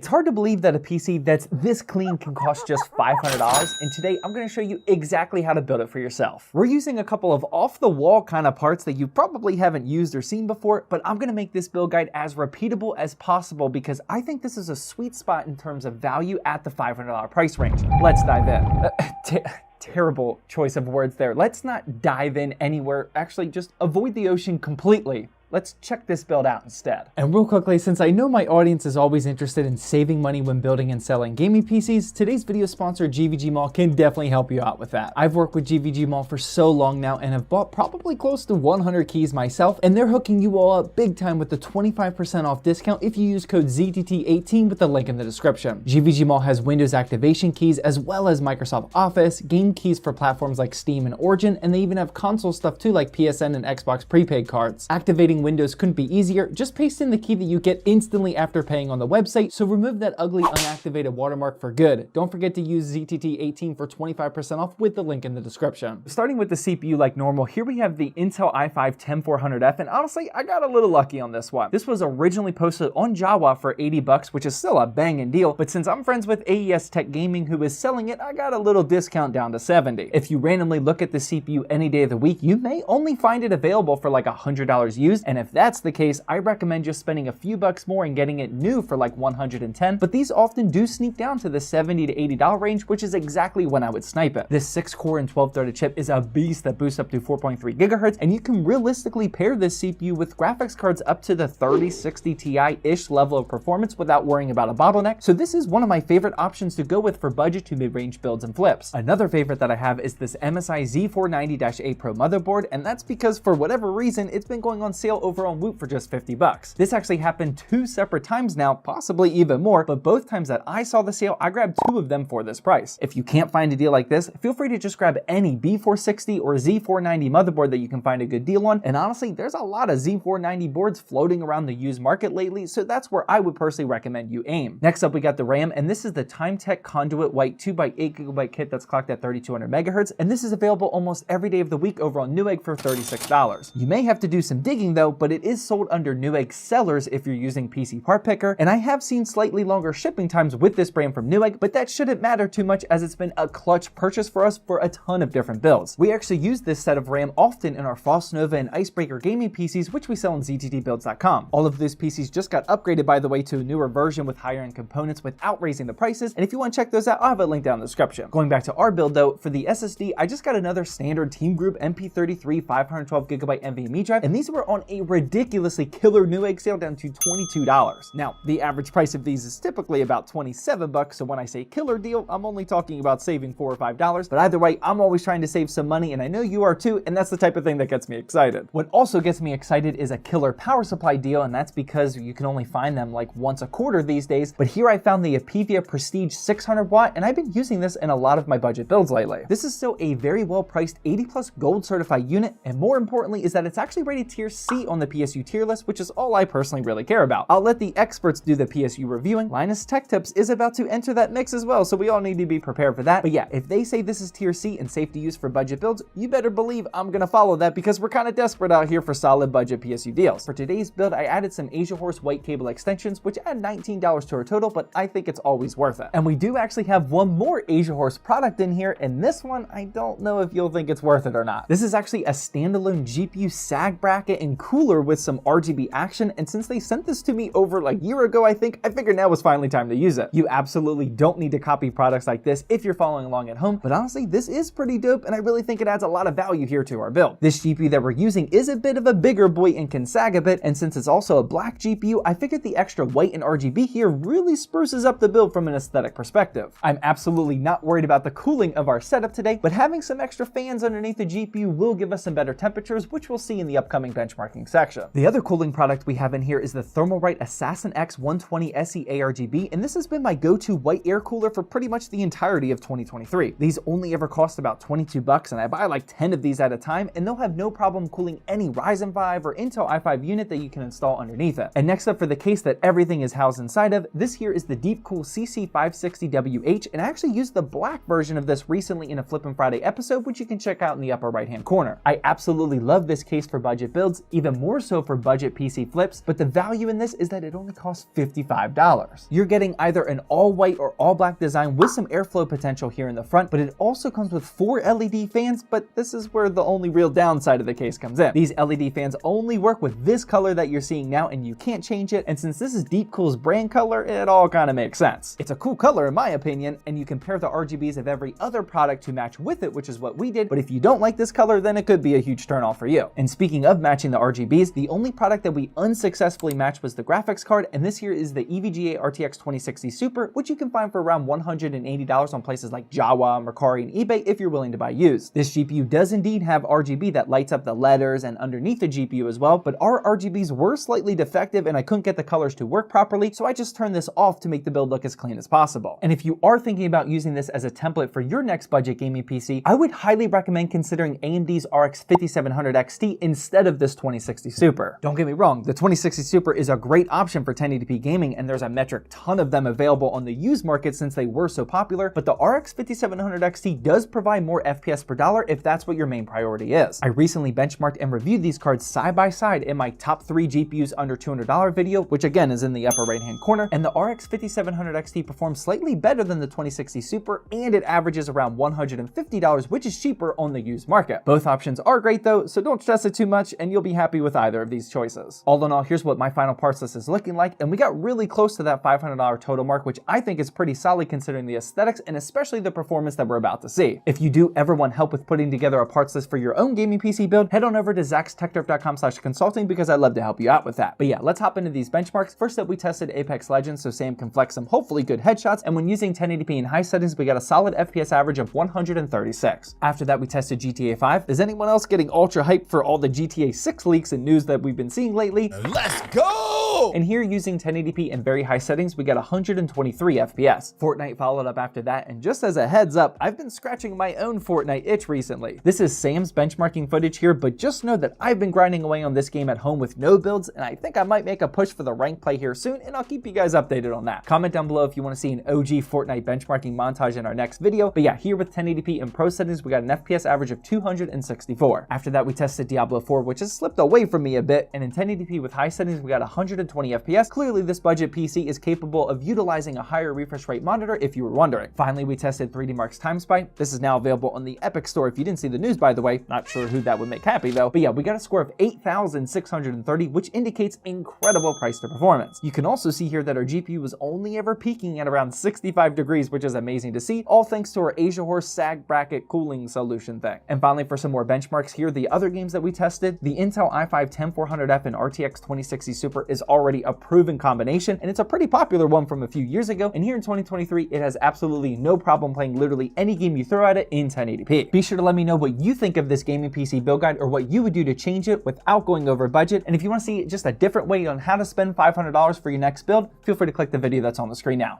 It's hard to believe that a PC that's this clean can cost just $500, and today I'm going to show you exactly how to build it for yourself. We're using a couple of off-the-wall kind of parts that you probably haven't used or seen before, but I'm going to make this build guide as repeatable as possible because I think this is a sweet spot in terms of value at the $500 price range. Let's dive in. Terrible choice of words there. Let's not dive in anywhere. Actually, just avoid the ocean completely. Let's check this build out instead. And real quickly, since I know my audience is always interested in saving money when building and selling gaming PCs, today's video sponsor, GVG Mall, can definitely help you out with that. I've worked with GVG Mall for so long now and have bought probably close to 100 keys myself, and they're hooking you all up big time with the 25% off discount if you use code ZTT18 with the link in the description. GVG Mall has Windows activation keys as well as Microsoft Office, game keys for platforms like Steam and Origin, and they even have console stuff too like PSN and Xbox prepaid cards. Activating Windows couldn't be easier. Just paste in the key that you get instantly after paying on the website, so remove that ugly unactivated watermark for good. Don't forget to use ZTT18 for 25% off with the link in the description. Starting with the CPU like normal, here we have the Intel i5-10400F, and honestly, I got a little lucky on this one. This was originally posted on Jawa for 80 bucks, which is still a banging deal, but since I'm friends with AES Tech Gaming who is selling it, I got a little discount down to 70. If you randomly look at the CPU any day of the week, you may only find it available for like $100 used, and if that's the case, I recommend just spending a few bucks more and getting it new for like 110, but these often do sneak down to the $70 to $80 range, which is exactly when I would snipe it. This 6-core and 12-threaded chip is a beast that boosts up to 4.3 gigahertz, and you can realistically pair this CPU with graphics cards up to the 3060 Ti-ish level of performance without worrying about a bottleneck, so this is one of my favorite options to go with for budget to mid-range builds and flips. Another favorite that I have is this MSI Z490-A Pro motherboard, and that's because for whatever reason, it's been going on sale over on Whoop for just 50 bucks. This actually happened 2 separate times now, possibly even more, but both times that I saw the sale, I grabbed 2 of them for this price. If you can't find a deal like this, feel free to just grab any B460 or Z490 motherboard that you can find a good deal on, and honestly, there's a lot of Z490 boards floating around the used market lately, so that's where I would personally recommend you aim. Next up, we got the RAM, and this is the Timetech Conduit White 2x8GB kit that's clocked at 3200 megahertz, and this is available almost every day of the week over on Newegg for $36. You may have to do some digging though, but it is sold under Newegg sellers if you're using PC Part Picker, and I have seen slightly longer shipping times with this brand from Newegg, but that shouldn't matter too much as it's been a clutch purchase for us for a ton of different builds. We actually use this set of RAM often in our Frost Nova and Icebreaker gaming PCs, which we sell on ZTTbuilds.com. All of those PCs just got upgraded, by the way, to a newer version with higher end components without raising the prices, and if you want to check those out, I'll have a link down in the description. Going back to our build though, for the SSD, I just got another standard Team Group MP33 512GB NVMe drive, and these were on a ridiculously killer Newegg sale down to $22. Now, the average price of these is typically about 27 bucks, so when I say killer deal, I'm only talking about saving $4 or $5, but either way, I'm always trying to save some money, and I know you are too, and that's the type of thing that gets me excited. What also gets me excited is a killer power supply deal, and that's because you can only find them like once a quarter these days, but here I found the Apevia Prestige 600 watt, and I've been using this in a lot of my budget builds lately. This is still a very well priced 80 plus gold certified unit, and more importantly is that it's actually rated tier C on the PSU tier list, which is all I personally really care about. I'll let the experts do the PSU reviewing. Linus Tech Tips is about to enter that mix as well, so we all need to be prepared for that. But yeah, if they say this is tier C and safe to use for budget builds, you better believe I'm gonna follow that because we're kind of desperate out here for solid budget PSU deals. For today's build, I added some Asia Horse white cable extensions, which add $19 to our total, but I think it's always worth it. And we do actually have one more Asia Horse product in here, and this one, I don't know if you'll think it's worth it or not. This is actually a standalone GPU sag bracket and cooler with some RGB action, and since they sent this to me over like a year ago, I figured now was finally time to use it. You absolutely don't need to copy products like this if you're following along at home, but honestly, this is pretty dope, and I really think it adds a lot of value here to our build. This GPU that we're using is a bit of a bigger boy and can sag a bit, and since it's also a black GPU, I figured the extra white and RGB here really spruces up the build from an aesthetic perspective. I'm absolutely not worried about the cooling of our setup today, but having some extra fans underneath the GPU will give us some better temperatures, which we'll see in the upcoming benchmarking section. The other cooling product we have in here is the Thermalright Assassin X 120 SE ARGB, and this has been my go-to white air cooler for pretty much the entirety of 2023. These only ever cost about 22 bucks, and I buy like 10 of these at a time, and they'll have no problem cooling any Ryzen 5 or Intel i5 unit that you can install underneath it. And next up, for the case that everything is housed inside of, this here is the Deepcool CC560WH, and I actually used the black version of this recently in a Flippin' Friday episode, which you can check out in the upper right hand corner. I absolutely love this case for budget builds. Even even more so for budget PC flips, but the value in this is that it only costs $55. You're getting either an all-white or all-black design with some airflow potential here in the front, but it also comes with 4 LED fans, but this is where the only real downside of the case comes in. These LED fans only work with this color that you're seeing now, and you can't change it, and since this is Deepcool's brand color, it all kind of makes sense. It's a cool color in my opinion, and you can pair the RGBs of every other product to match with it, which is what we did, but if you don't like this color, then it could be a huge turnoff for you. And speaking of matching the RGBs, the only product that we unsuccessfully matched was the graphics card, and this here is the EVGA RTX 2060 Super, which you can find for around $180 on places like Jawa, Mercari, and eBay if you're willing to buy used. This GPU does indeed have RGB that lights up the letters and underneath the GPU as well, but our RGBs were slightly defective and I couldn't get the colors to work properly, so I just turned this off to make the build look as clean as possible. And if you are thinking about using this as a template for your next budget gaming PC, I would highly recommend considering AMD's RX 5700 XT instead of this 2060 Super. Don't get me wrong, the 2060 Super is a great option for 1080p gaming, and there's a metric ton of them available on the used market since they were so popular, but the RX 5700 XT does provide more FPS per dollar if that's what your main priority is. I recently benchmarked and reviewed these cards side by side in my top 3 GPUs under $200 video, which again is in the upper right hand corner, and the RX 5700 XT performs slightly better than the 2060 Super, and it averages around $150, which is cheaper on the used market. Both options are great though, so don't stress it too much and you'll be happy with either of these choices. All in all, here's what my final parts list is looking like, and we got really close to that $500 total mark, which I think is pretty solid considering the aesthetics and especially the performance that we're about to see. If you do ever want help with putting together a parts list for your own gaming PC build, head on over to zaxtechdrift.com/consulting because I'd love to help you out with that. But yeah, let's hop into these benchmarks. First up, we tested Apex Legends so Sam can flex some hopefully good headshots, and when using 1080p in high settings, we got a solid FPS average of 136. After that, we tested GTA 5. Is anyone else getting ultra hyped for all the GTA 6 leaks and news that we've been seeing lately? Let's go! And here, using 1080p in very high settings, we got 123 FPS. Fortnite followed up after that, and just as a heads up, I've been scratching my own Fortnite itch recently. This is Sam's benchmarking footage here, but just know that I've been grinding away on this game at home with no builds, and I think I might make a push for the rank play here soon, and I'll keep you guys updated on that. Comment down below if you want to see an OG Fortnite benchmarking montage in our next video, but yeah, here with 1080p in pro settings, we got an FPS average of 264. After that, we tested Diablo 4, which has slipped away from me a bit, and in 1080p with high settings, we got 120 FPS. Clearly, this budget PC is capable of utilizing a higher refresh rate monitor if you were wondering. Finally, we tested 3D Mark's Time Spy. This is now available on the Epic Store if you didn't see the news, by the way. Not sure who that would make happy though, but yeah, we got a score of 8,630, which indicates incredible price to performance. You can also see here that our GPU was only ever peaking at around 65 degrees, which is amazing to see, all thanks to our Asia Horse sag bracket cooling solution thing. And finally, for some more benchmarks here, the other games that we tested, the Intel i5-10400F and RTX 2060 Super is already a proven combination, and it's a pretty popular one from a few years ago, and here in 2023, it has absolutely no problem playing literally any game you throw at it in 1080p. Be sure to let me know what you think of this gaming PC build guide or what you would do to change it without going over budget, and if you want to see just a different way on how to spend $500 for your next build, feel free to click the video that's on the screen now.